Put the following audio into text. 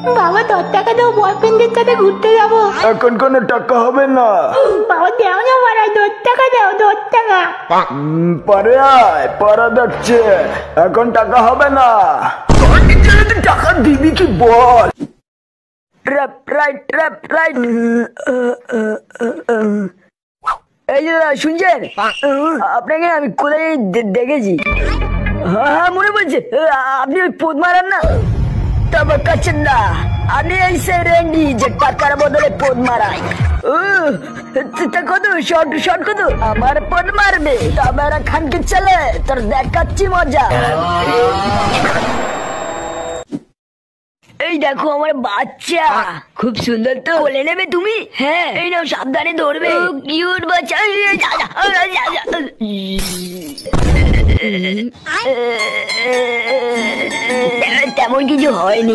বাবা 10 টাকা দাও, বয়ফ্রেন্ডের সাথে ঘুরতে যাবো। এখন কোনো টাকা হবে না। বাবা দাও না মারা, 10 টাকা দাও, 10 টাকা। পরে আয়, পরে যাচ্ছে, এখন টাকা হবে না। টাকা দিবি কি বল? রাইট। এই যে দাদা শুনছেন, আপনাকে আমি কোথায় দেখেছি। হ্যাঁ মনে পড়ছে, আপনি ওই পোদ মারান না? তবে কাছেন না, আমি এই সে রেন্ডি যে টাকার বদলে পোদ মারাই। কত শর্ট কত? আমার পোদ মারবে তবে খানকে চলে, তোর দেখাচ্ছি মজা। এই দেখো আমার বাচ্চা, খুব সুন্দর তো, বলে নেবে তুমি? হ্যাঁ এই নাও, সাবধানে ধরবে। কিউট বাচ্চা। তেমন কিছু হয়নি।